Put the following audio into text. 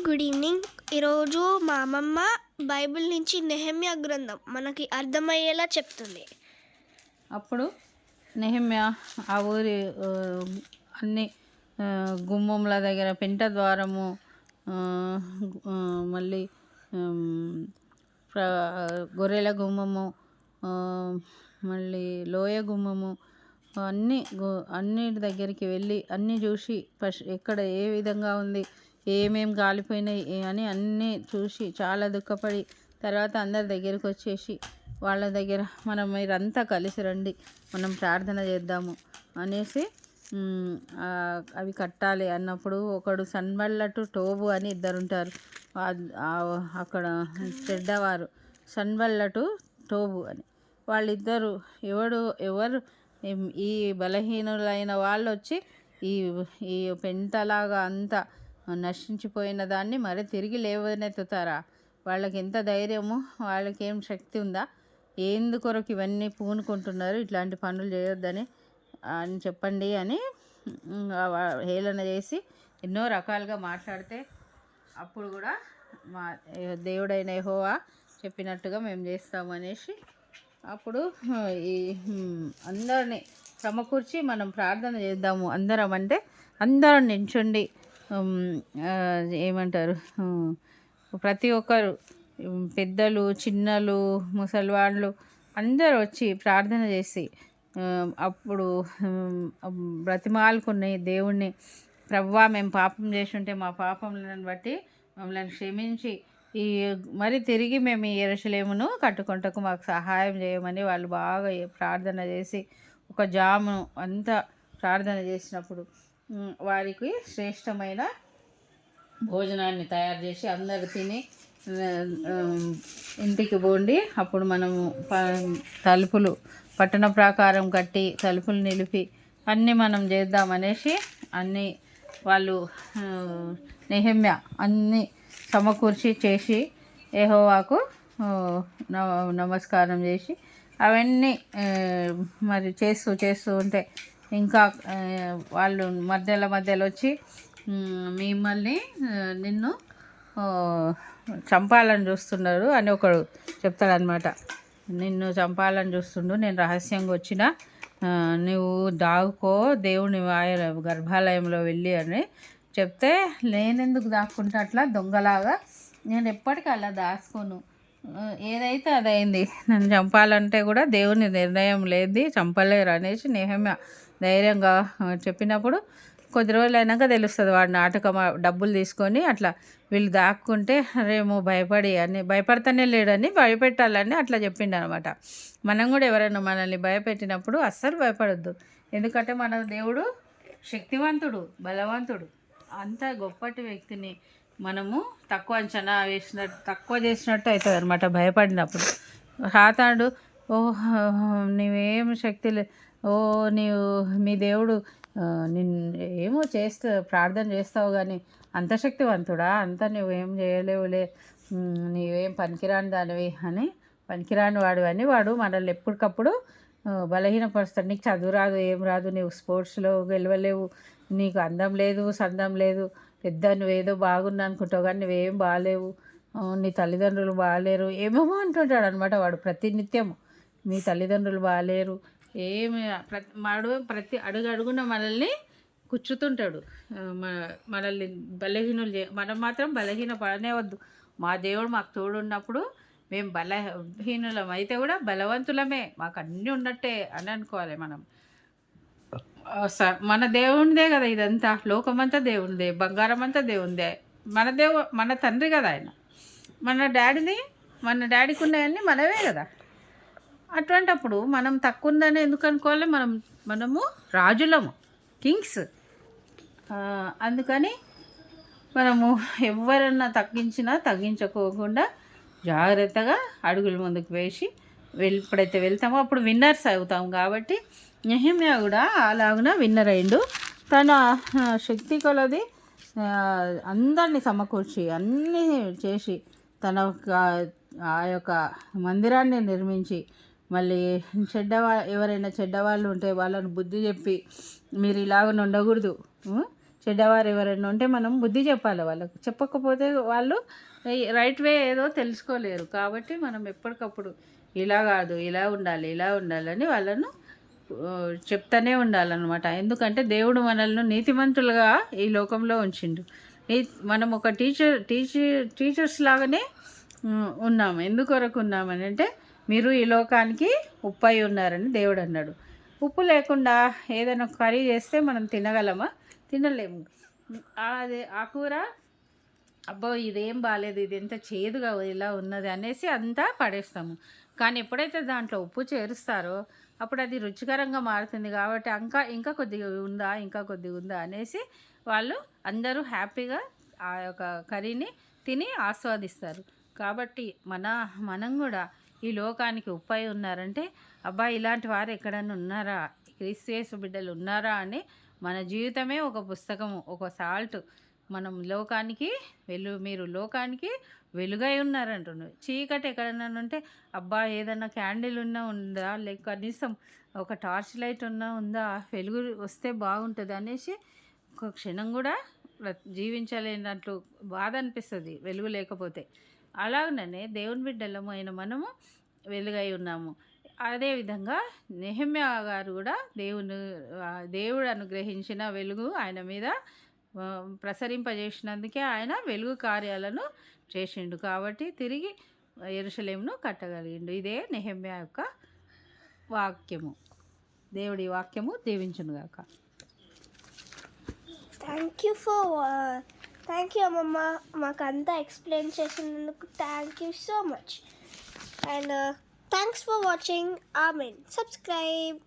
Good evening. ఈరోజు మా అమ్మమ్మ బైబిల్ నుంచి నెహెమ్యా గ్రంథం మనకి అర్థమయ్యేలా చెప్తుంది. అప్పుడు నెహెమ్యా ఆ ఊరి అన్ని గుమ్మముల దగ్గర పెంట ద్వారము, మళ్ళీ గొర్రెల గుమ్మము, మళ్ళీ లోయ గుమ్మము, అన్నిటి దగ్గరికి వెళ్ళి అన్నీ చూసి ఎక్కడ ఏ విధంగా ఉంది, ఏమేం కాలిపోయినాయి అని అన్నీ చూసి చాలా దుఃఖపడి తర్వాత అందరి దగ్గరికి వచ్చేసి వాళ్ళ దగ్గర మీరంతా కలిసి రండి, మనం ప్రార్థన చేద్దాము అనేసి అవి కట్టాలి అన్నప్పుడు ఒకడు సన్బల్లటు టోబు అని ఇద్దరు ఉంటారు అక్కడ చెడ్డవారు. సన్బల్లటు టోబు అని వాళ్ళిద్దరు ఎవరు ఈ బలహీనులైన వాళ్ళు వచ్చి ఈ పెంటలాగా అంతా నశించిపోయిన దాన్ని మరి తిరిగి లేవనెత్తుతారా? వాళ్ళకి ఎంత ధైర్యము, వాళ్ళకి ఏం శక్తి ఉందా? ఎందుకొరకు ఇవన్నీ పూనుకుంటున్నారు? ఇట్లాంటి పనులు చేయొద్దని అని చెప్పండి అని హేళన చేసి ఎన్నో రకాలుగా మాట్లాడితే అప్పుడు కూడా మా దేవుడైన యెహోవా చెప్పినట్టుగా మేము చేస్తాము అనేసి అప్పుడు ఈ అందరినీ సమకూర్చి మనం ప్రార్థన చేద్దాము అందరం అంటే అందరం నించుండి ఏమంటారు, ప్రతి ఒక్కరు పెద్దలు చిన్నలు ముసలివాళ్ళు అందరూ వచ్చి ప్రార్థన చేసి అప్పుడు బ్రతిమాలుకుని దేవుణ్ణి, ప్రభువా మేము పాపం చేసి ఉంటే మా పాపములను బట్టి మమ్మల్ని క్షమించి మరి తిరిగి మేము ఈ యెరూషలేమును కట్టుకొనుటకు మాకు సహాయం చేయమని వాళ్ళు బాగా ప్రార్థన చేసి ఒక జాము అంతా ప్రార్థన చేసినప్పుడు వారికి శ్రేష్టమైన భోజనాన్ని తయారు చేసి అందరు తిని ఇంటికి పోండి, అప్పుడు మనము తలుపులు పట్టణ ప్రాకారం కట్టి తలుపులు నిలిపి అన్నీ మనం చేద్దామనేసి అన్నీ వాళ్ళు నెహెమ్యా అన్నీ సమకూర్చి చేసి యెహోవాకు నమస్కారం చేసి అవన్నీ మరి చేస్తూ ఉంటే ఇంకా వాళ్ళు మధ్యలో వచ్చి మిమ్మల్ని నిన్ను చంపాలని చూస్తున్నారు అని ఒకడు చెప్తాడనమాట. నిన్ను చంపాలని చూస్తుండు, నేను రహస్యంగా వచ్చిన, నువ్వు దాగుకో దేవుని గర్భాలయంలో వెళ్ళి అని చెప్తే, నేనెందుకు దాక్కుంటా అట్లా దొంగలాగా, నేను ఎప్పటికీ అలా దాచుకోను, ఏదైతే అదైంది, నన్ను చంపాలంటే కూడా దేవుని నిర్ణయం లేదు, చంపలేరు అనేసి నెహెమ్యా ధైర్యంగా చెప్పినప్పుడు కొద్ది రోజులు అయినాక తెలుస్తుంది వాడు నాటకం డబ్బులు తీసుకొని అట్లా వీళ్ళు దాక్కుంటే రేమో భయపడతానే లేడని భయపెట్టాలని అట్లా చెప్పిండు అనమాట. మనం కూడా ఎవరైనా మనల్ని భయపెట్టినప్పుడు అస్సలు భయపడొద్దు, ఎందుకంటే మన దేవుడు శక్తివంతుడు, బలవంతుడు. అంత గొప్పటి వ్యక్తిని మనము తక్కువ అంచనా తక్కువ చేసినట్టు అవుతుంది అనమాట భయపడినప్పుడు. సాతానుడు నీవేం శక్తి నీవు మీ దేవుడు ఏమో ప్రార్థన చేస్తావు కానీ అంత శక్తివంతుడా, అంత నువ్వేం చేయలేవులే, నీవేం పనికిరాని దానివి అని, పనికిరాని వాడు అని వాడు మనల్ని ఎప్పటికప్పుడు బలహీనపరుస్తాడు. నీకు చదువు రాదు, ఏం రాదు, నీవు స్పోర్ట్స్లో గెలవలేవు, నీకు అందం లేదు సందం లేదు, పెద్ద నువ్వేదో బాగున్నా అనుకుంటావు కానీ నువ్వేం బాగాలేవు, నీ తల్లిదండ్రులు బాగాలేరు, ఏమేమో అంటుంటాడు అనమాట వాడు ప్రతినిత్యము. మీ తల్లిదండ్రులు బాగాలేరు, ఏమి ప్రతి అడుగున మనల్ని కూర్చుతుంటాడు, మనల్ని బలహీనులు మనం మాత్రం బలహీన పడనే వద్దు. మా దేవుడు మాకు తోడున్నప్పుడు మేము బలహీనులం అయితే కూడా బలవంతులమే, మాకు అన్నీ ఉన్నట్టే అని అనుకోవాలి మనం. మన దేవునిదే కదా ఇదంతా, లోకమంతా దేవునిదే, బంగారం అంతా దేవునిదే, మన తండ్రి కదా ఆయన, మన డాడీకి ఉన్నాయన్నీ మనవే కదా. అటువంటప్పుడు మనం తక్కువ ఉందని ఎందుకు అనుకోవాలి? మనము రాజులము, కింగ్స్. అందుకని మనము ఎవరన్నా తగ్గించుకోకుండా జాగ్రత్తగా అడుగులు ముందుకు వేసి ఎప్పుడైతే వెళ్తామో అప్పుడు విన్నర్స్ అవుతాం. కాబట్టి నెహెమ్యా కూడా అలాగున విన్నర్ అయిండు. తన శక్తి కొలది అందరినీ సమకూర్చి అన్నీ చేసి ఆ యొక్క మందిరాన్ని నిర్మించి మళ్ళీ ఎవరైనా చెడ్డవాళ్ళు ఉంటే వాళ్ళని బుద్ధి చెప్పి మీరు ఇలాగ ఉండకూడదు, చెడ్డవారు ఎవరైనా ఉంటే మనం బుద్ధి చెప్పాలి వాళ్ళకు. చెప్పకపోతే వాళ్ళు రైట్ వే ఏదో తెలుసుకోలేరు. కాబట్టి మనం ఎప్పటికప్పుడు ఇలా కాదు, ఇలా ఉండాలి, ఇలా ఉండాలని వాళ్ళను చెప్తానే ఉండాలన్నమాట. ఎందుకంటే దేవుడు మనల్ని నీతిమంతులుగా ఈ లోకంలో ఉంచిండు. మనం ఒక టీచర్స్ లాగానే ఉన్నాము. ఎందుకొరకు ఉన్నామని అంటే మీరు ఈ లోకానికి ఉప్పై ఉన్నారని దేవుడు అన్నాడు. ఉప్పు లేకుండా ఏదైనా కర్రీ చేస్తే మనం తినగలమా? తినలేము. అదే ఆ కూర అబ్బో ఇదేం బాగాలేదు, ఇది ఎంత చేదుగా ఇలా ఉన్నది అనేసి అంతా పడేస్తాము. కానీ ఎప్పుడైతే దాంట్లో ఉప్పు చేరుస్తారో అప్పుడు అది రుచికరంగా మారుతుంది. కాబట్టి ఇంకా కొద్దిగా ఉందా, ఇంకా కొద్దిగా ఉందా అనేసి వాళ్ళు అందరూ హ్యాపీగా ఆ యొక్క కర్రీని తిని ఆస్వాదిస్తారు. కాబట్టి మనం కూడా ఈ లోకానికి ఉప్పై ఉన్నారంటే అబ్బా ఇలాంటి వారు ఎక్కడన్నా ఉన్నారా, క్రీస్తు యేసు బిడ్డలు ఉన్నారా అని మన జీవితమే ఒక పుస్తకము, ఒక సాల్ట్. మనం లోకానికి మీరు లోకానికి వెలుగై ఉన్నారంటున్నారు. చీకటి ఎక్కడన్నా ఉంటే అబ్బా ఏదన్నా క్యాండిల్ ఉందా, లేక కనీసం ఒక టార్చ్ లైట్ ఉందా, వెలుగు వస్తే బాగుంటుంది అనేసి ఒక క్షణం కూడా జీవించలేనట్లు బాధ అనిపిస్తుంది వెలుగు లేకపోతే. అలాగనే దేవుని బిడ్డలమైన మనము వెలుగై ఉన్నాము. అదేవిధంగా నెహెమ్యా గారు కూడా దేవుడు అనుగ్రహించిన వెలుగు ఆయన మీద ప్రసరింపజేసినందుకే ఆయన వెలుగు కార్యాలను చేసిండు. కాబట్టి తిరిగి యెరూషలేమును కట్టగలిగిండు. ఇదే నెహెమ్యా యొక్క వాక్యము. దేవుడి వాక్యము దీవించునుగాక. థ్యాంక్ యూ అమ్మమ్మ, మాకు అంతా ఎక్స్ప్లెయిన్ చేసినందుకు thank you so much. And thanks for watching. Amen. Subscribe.